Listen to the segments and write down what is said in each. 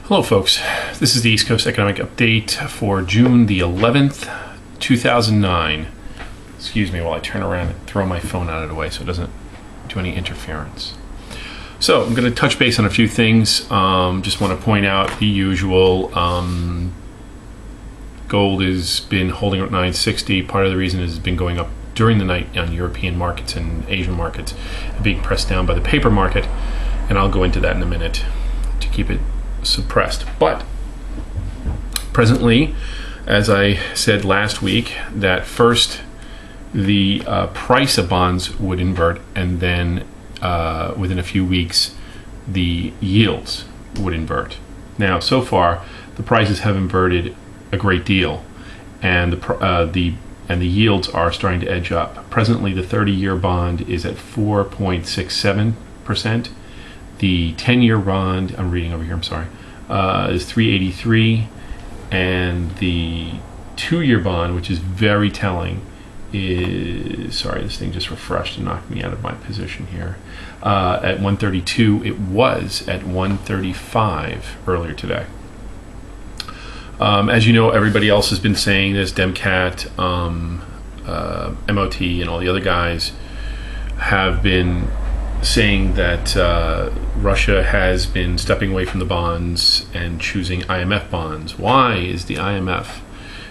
Hello folks, this is the East Coast Economic Update for June the 11th, 2009. Excuse me while I turn around and throw my phone out of the way so it doesn't do any interference. So I'm going to touch base on a few things. Just want to point out the usual. Gold has been holding at 960. Part of the reason is it's been going up during the night on European markets and Asian markets, being pressed down by the paper market, and I'll go into that in a minute to keep it suppressed. But presently, as I said last week, that first the price of bonds would invert, and then within a few weeks the yields would invert. Now, so far the prices have inverted a great deal, and the yields are starting to edge up. Presently, the 30-year bond is at 4.67%. The 10-year bond, I'm reading over here, I'm sorry, is 383, and the 2-year bond, which is very telling, is, sorry, this thing just refreshed and knocked me out of my position here, at 132. It was at 135 earlier today. As you know, everybody else has been saying this, Demcat, MOT, and all the other guys have been saying that Russia has been stepping away from the bonds and choosing IMF bonds. Why is the IMF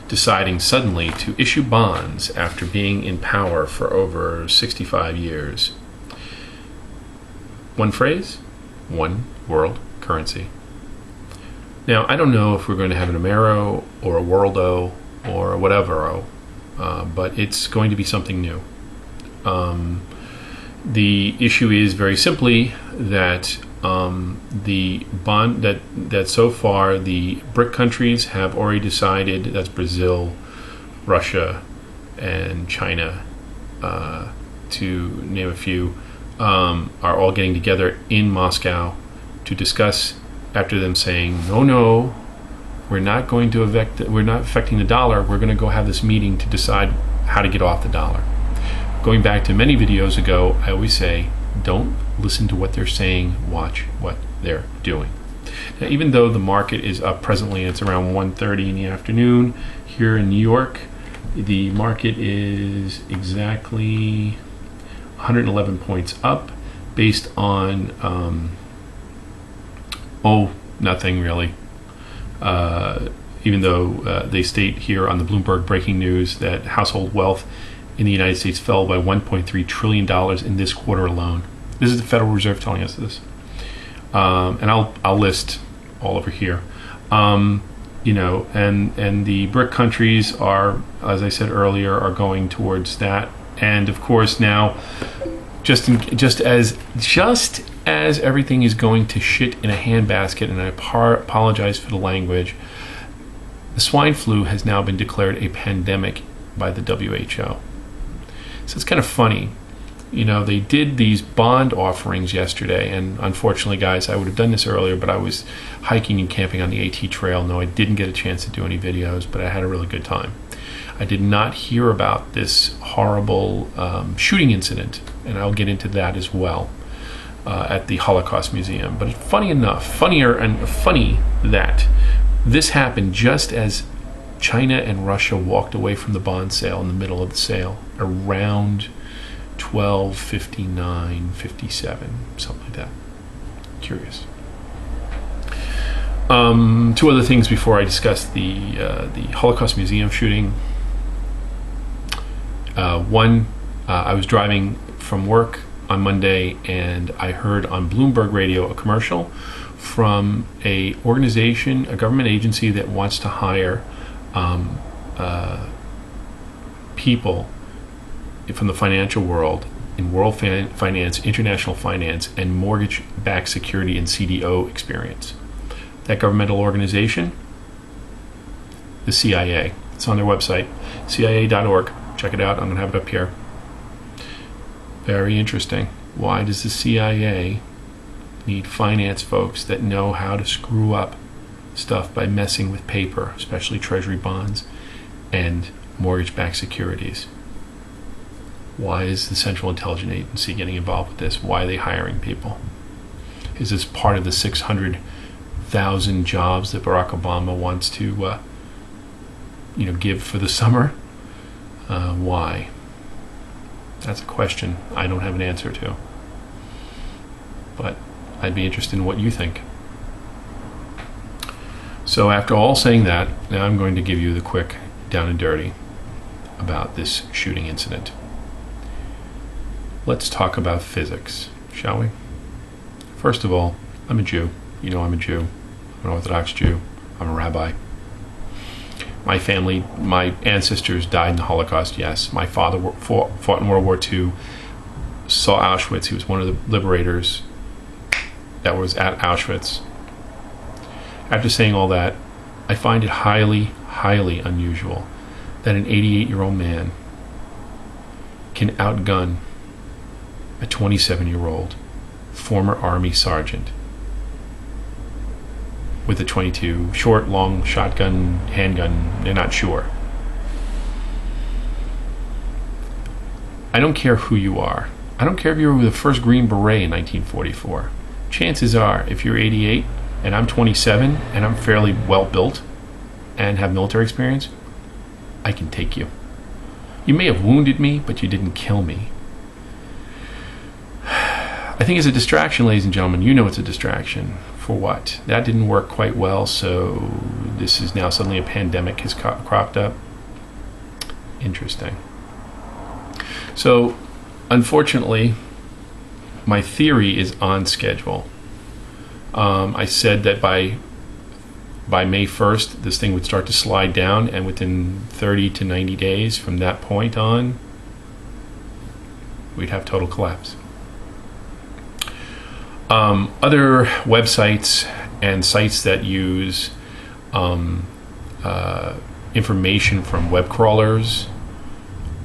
deciding suddenly to issue bonds after being in power for over 65 years? One phrase, one world currency. Now, I don't know if we're going to have an Amero or a Worldo or a whatever, but it's going to be something new. The issue is very simply that the bond that so far the BRIC countries have already decided, that's Brazil, Russia, and China, to name a few, are all getting together in Moscow to discuss, after them saying, no, we're not affecting the dollar, we're going to go have this meeting to decide how to get off the dollar. Going back to many videos ago, I always say, don't listen to what they're saying, watch what they're doing. Now, even though the market is up presently, it's around 1:30 in the afternoon here in New York, the market is exactly 111 points up based on, nothing really. Even though they state here on the Bloomberg breaking news that household wealth in the United States fell by $1.3 trillion in this quarter alone. This is the Federal Reserve telling us this. And I'll list all over here. And the BRIC countries are, as I said earlier, are going towards that. And of course now, just as everything is going to shit in a handbasket, and I apologize for the language, the swine flu has now been declared a pandemic by the WHO. So it's kind of funny. They did these bond offerings yesterday, and unfortunately, guys, I would have done this earlier, but I was hiking and camping on the AT Trail. No, I didn't get a chance to do any videos, but I had a really good time. I did not hear about this horrible shooting incident, and I'll get into that as well at the Holocaust Museum. But funny that this happened just as China and Russia walked away from the bond sale in the middle of the sale, around 12:59, something like that. Curious. Two other things before I discuss the Holocaust Museum shooting. One, I was driving from work on Monday, and I heard on Bloomberg Radio a commercial from a organization, a government agency that wants to hire people from the financial world, in world finance, international finance, and mortgage-backed security and CDO experience. That governmental organization, the CIA. It's on their website, CIA.org. Check it out. I'm going to have it up here. Very interesting. Why does the CIA need finance folks that know how to screw up stuff by messing with paper, especially treasury bonds and mortgage-backed securities? Why is the Central Intelligence Agency getting involved with this? Why are they hiring people? Is this part of the $600,000 100,000 jobs that Barack Obama wants to, give for the summer. Why? That's a question I don't have an answer to. But I'd be interested in what you think. So after all saying that, now I'm going to give you the quick down and dirty about this shooting incident. Let's talk about physics, shall we? First of all, I'm a Jew. You know I'm a Jew. I'm an Orthodox Jew. I'm a rabbi. My family, my ancestors died in the Holocaust, yes. My father fought in World War II, saw Auschwitz. He was one of the liberators that was at Auschwitz. After saying all that, I find it highly, highly unusual that an 88-year-old man can outgun a 27-year-old former Army sergeant with a .22 short, long shotgun, handgun. They're not sure. I don't care who you are. I don't care if you were the first Green Beret in 1944. Chances are, if you're 88 and I'm 27 and I'm fairly well built and have military experience, I can take you. You may have wounded me, but you didn't kill me. I think it's a distraction, ladies and gentlemen. You know it's a distraction. For what? That didn't work quite well, so this is now suddenly a pandemic has cropped up. Interesting. So, unfortunately, my theory is on schedule. I said that by May 1st, this thing would start to slide down, and within 30 to 90 days from that point on, we'd have total collapse. Other websites and sites that use information from web crawlers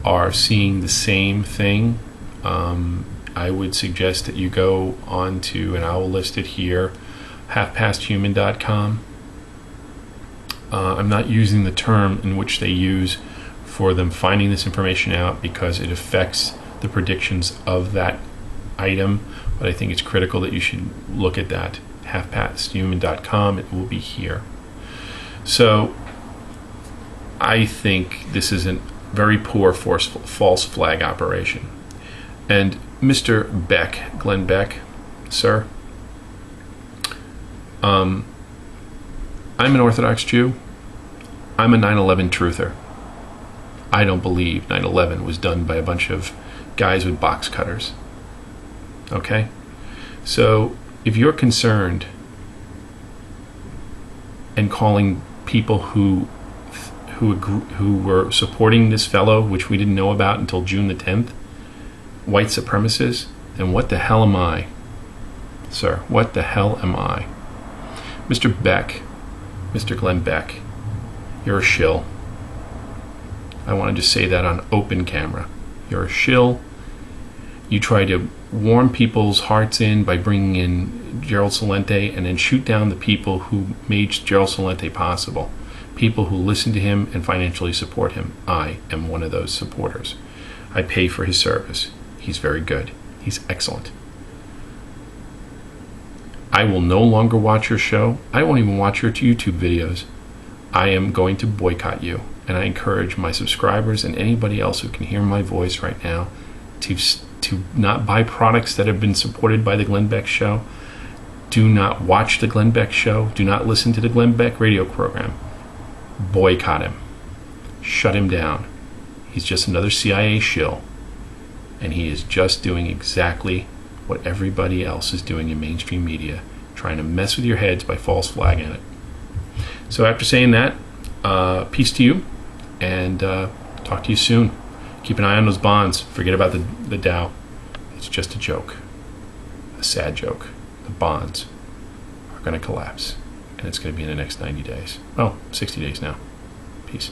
are seeing the same thing. I would suggest that you go on to, and I will list it here, halfpasthuman.com. I'm not using the term in which they use for them finding this information out because it affects the predictions of that item, but I think it's critical that you should look at that. halfpasthuman.com, it will be here. So I think this is a very poor false flag operation. And Mr. Beck, Glenn Beck, sir, I'm an Orthodox Jew. I'm a 9/11 truther. I don't believe 9/11 was done by a bunch of guys with box cutters. Okay? So if you're concerned and calling people who were supporting this fellow, which we didn't know about until June the 10th, white supremacists, then what the hell am I? Sir, what the hell am I? Mr. Beck, Mr. Glenn Beck, you're a shill. I want to just say that on open camera. You're a shill. You try to warm people's hearts in by bringing in Gerald Celente and then shoot down the people who made Gerald Celente possible. People who listen to him and financially support him. I am one of those supporters. I pay for his service. He's very good. He's excellent. I will no longer watch your show. I won't even watch your YouTube videos. I am going to boycott you. And I encourage my subscribers and anybody else who can hear my voice right now to not buy products that have been supported by the Glenn Beck Show. Do not watch the Glenn Beck Show. Do not listen to the Glenn Beck radio program. Boycott him. Shut him down. He's just another CIA shill. And he is just doing exactly what everybody else is doing in mainstream media, trying to mess with your heads by false flagging it. So after saying that, peace to you, and talk to you soon. Keep an eye on those bonds. Forget about the Dow. It's just a joke. A sad joke. The bonds are going to collapse, and it's going to be in the next 90 days. Well, 60 days now. Peace.